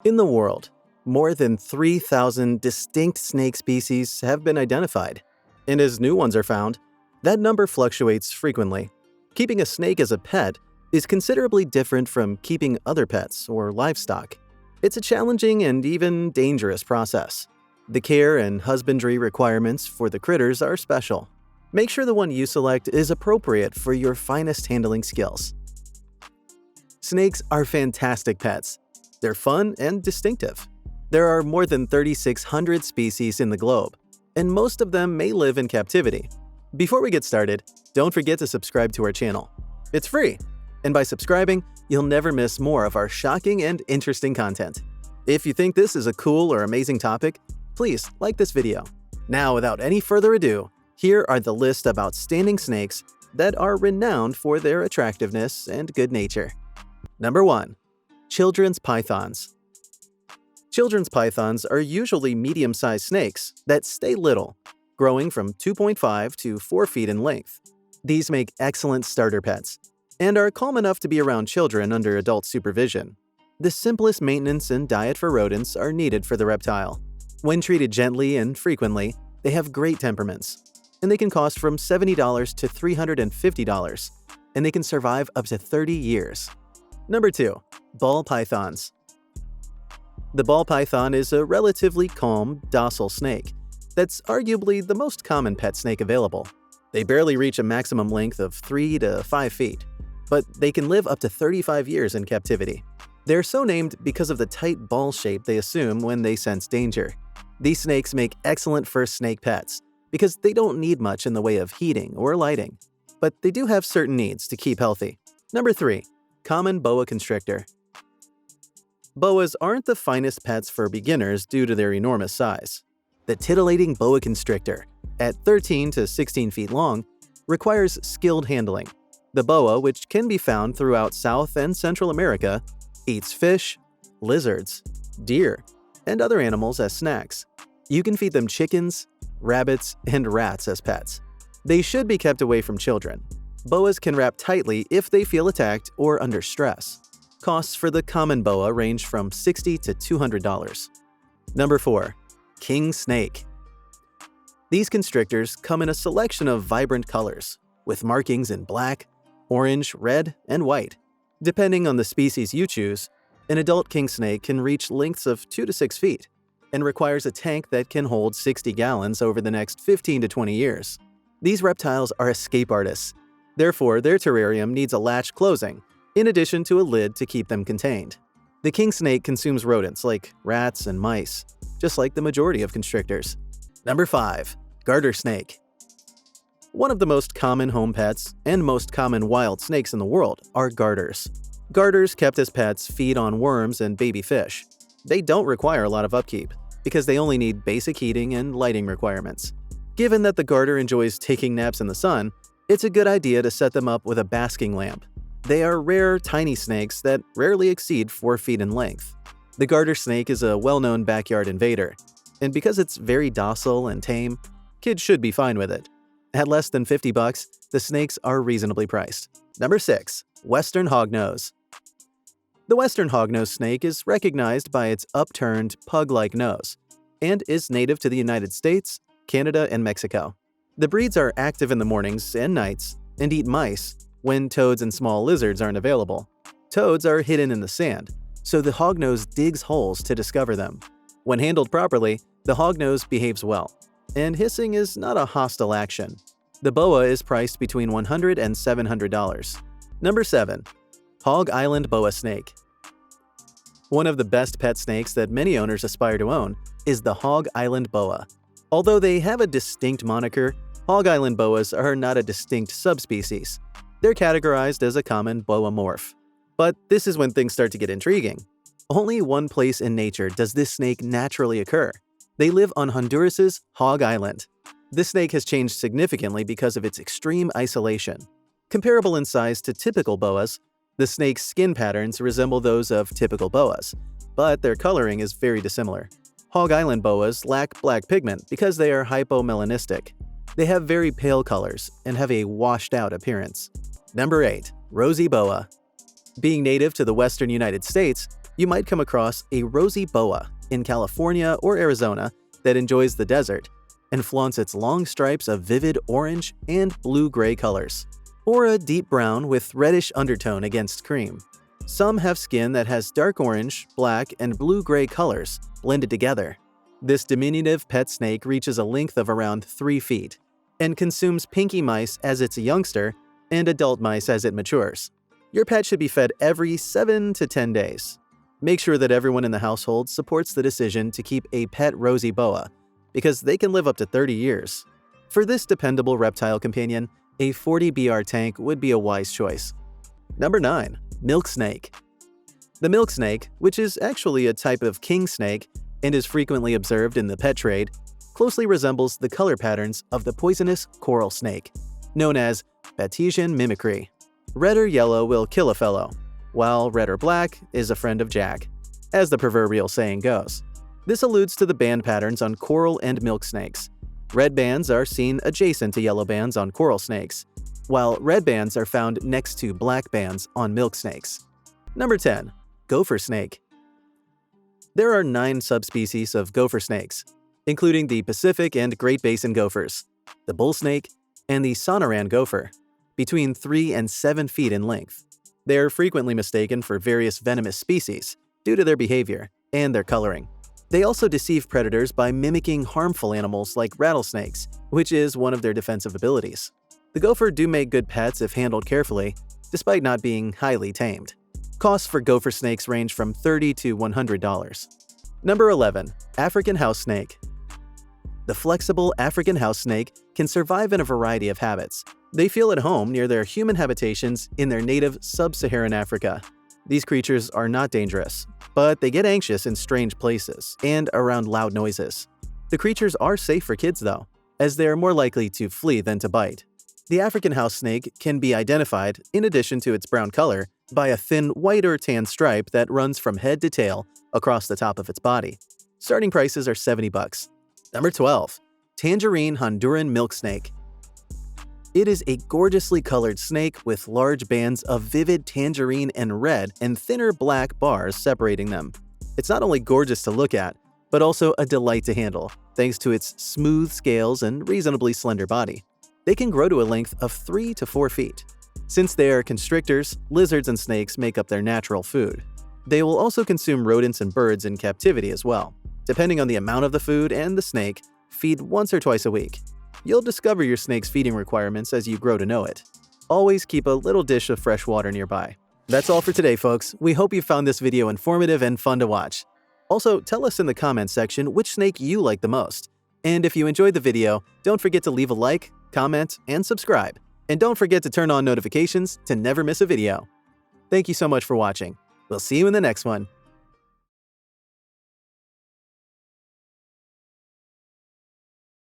In the world, more than 3,000 distinct snake species have been identified, and as new ones are found, that number fluctuates frequently. Keeping a snake as a pet is considerably different from keeping other pets or livestock. It's a challenging and even dangerous process. The care and husbandry requirements for the critters are special. Make sure the one you select is appropriate for your finest handling skills. Snakes are fantastic pets. They're fun and distinctive. There are more than 3,600 species in the globe, and most of them may live in captivity. Before we get started, don't forget to subscribe to our channel. It's free, and by subscribing, you'll never miss more of our shocking and interesting content. If you think this is a cool or amazing topic, please like this video. Now, without any further ado, here are the list of outstanding snakes that are renowned for their attractiveness and good nature. Number 1. Children's pythons. Children's pythons are usually medium-sized snakes that stay little, growing from 2.5 to 4 feet in length. These make excellent starter pets and are calm enough to be around children under adult supervision. The simplest maintenance and diet for rodents are needed for the reptile. When treated gently and frequently, they have great temperaments, and they can cost from $70 to $350, and they can survive up to 30 years. Number 2. Ball pythons. The ball python is a relatively calm, docile snake that's arguably the most common pet snake available. They barely reach a maximum length of 3 to 5 feet, but they can live up to 35 years in captivity. They're so named because of the tight ball shape they assume when they sense danger. These snakes make excellent first snake pets because they don't need much in the way of heating or lighting, but they do have certain needs to keep healthy. Number 3. Common boa constrictor. Boas aren't the finest pets for beginners due to their enormous size. The titillating boa constrictor, at 13 to 16 feet long, requires skilled handling. The boa, which can be found throughout South and Central America, eats fish, lizards, deer, and other animals as snacks. You can feed them chickens, rabbits, and rats as pets. They should be kept away from children. Boas can wrap tightly if they feel attacked or under stress. Costs for the common boa range from $60 to $200. Number 4. King snake. These constrictors come in a selection of vibrant colors, with markings in black, orange, red, and white. Depending on the species you choose, an adult king snake can reach lengths of 2 to 6 feet and requires a tank that can hold 60 gallons over the next 15 to 20 years. These reptiles are escape artists. Therefore, their terrarium needs a latch closing, in addition to a lid to keep them contained. The king snake consumes rodents like rats and mice, just like the majority of constrictors. Number 5. Garter snake. One of the most common home pets and most common wild snakes in the world are garters. Garters kept as pets feed on worms and baby fish. They don't require a lot of upkeep because they only need basic heating and lighting requirements. Given that the garter enjoys taking naps in the sun, it's a good idea to set them up with a basking lamp. They are rare, tiny snakes that rarely exceed 4 feet in length. The garter snake is a well-known backyard invader, and because it's very docile and tame, kids should be fine with it. At less than $50, the snakes are reasonably priced. Number 6. Western hognose. The western hognose snake is recognized by its upturned, pug-like nose, and is native to the United States, Canada, and Mexico. The breeds are active in the mornings and nights and eat mice when toads and small lizards aren't available. Toads are hidden in the sand, so the hognose digs holes to discover them. When handled properly, the hognose behaves well, and hissing is not a hostile action. The boa is priced between $100 and $700. Number 7. Hog Island boa snake. One of the best pet snakes that many owners aspire to own is the Hog Island boa. Although they have a distinct moniker, Hog Island boas are not a distinct subspecies. They're categorized as a common boa morph. But this is when things start to get intriguing. Only one place in nature does this snake naturally occur. They live on Honduras's Hog Island. This snake has changed significantly because of its extreme isolation. Comparable in size to typical boas, the snake's skin patterns resemble those of typical boas, but their coloring is very dissimilar. Hog Island boas lack black pigment because they are hypomelanistic. They have very pale colors and have a washed-out appearance. Number 8. Rosy boa. Being native to the western United States, You might come across a rosy boa in California or Arizona that enjoys the desert and flaunts its long stripes of vivid orange and blue-gray colors, or a deep brown with reddish undertone against cream. Some have skin that has dark orange, black, and blue-gray colors blended together. This diminutive pet snake reaches a length of around 3 feet and consumes pinky mice as it's a youngster and adult mice as it matures. Your pet should be fed every 7 to 10 days. Make sure that everyone in the household supports the decision to keep a pet rosy boa, because they can live up to 30 years. For this dependable reptile companion, a 40 BR tank would be a wise choice. Number 9. Milk snake. The milk snake, which is actually a type of king snake and is frequently observed in the pet trade, closely resembles the color patterns of the poisonous coral snake, known as Batesian mimicry. Red or yellow will kill a fellow, while red or black is a friend of Jack, as the proverbial saying goes. This alludes to the band patterns on coral and milk snakes. Red bands are seen adjacent to yellow bands on coral snakes, while red bands are found next to black bands on milk snakes. Number 10. Gopher snake. There are 9 subspecies of gopher snakes, including the Pacific and Great Basin gophers, the bull snake, and the Sonoran gopher, between 3 and 7 feet in length. They are frequently mistaken for various venomous species due to their behavior and their coloring. They also deceive predators by mimicking harmful animals like rattlesnakes, which is one of their defensive abilities. The gopher do make good pets if handled carefully, despite not being highly tamed. Costs for gopher snakes range from $30 to $100. Number 11. African house snake. The flexible African house snake can survive in a variety of habits. They feel at home near their human habitations in their native sub-Saharan Africa. These creatures are not dangerous, but they get anxious in strange places and around loud noises. The creatures are safe for kids though, as they are more likely to flee than to bite. The African house snake can be identified, in addition to its brown color, by a thin white or tan stripe that runs from head to tail across the top of its body. Starting prices are $70. Number 12. Tangerine Honduran milk snake. It is a gorgeously colored snake with large bands of vivid tangerine and red and thinner black bars separating them. It's not only gorgeous to look at, but also a delight to handle, thanks to its smooth scales and reasonably slender body. They can grow to a length of 3 to 4 feet. Since they are constrictors, lizards and snakes make up their natural food. They will also consume rodents and birds in captivity as well. Depending on the amount of the food and the snake, feed once or twice a week. You'll discover your snake's feeding requirements as you grow to know it. Always keep a little dish of fresh water nearby. That's all for today, folks. We hope you found this video informative and fun to watch. Also, tell us in the comments section which snake you like the most. And if you enjoyed the video, don't forget to leave a like, comment, and subscribe. And don't forget to turn on notifications to never miss a video. Thank you so much for watching. We'll see you in the next one.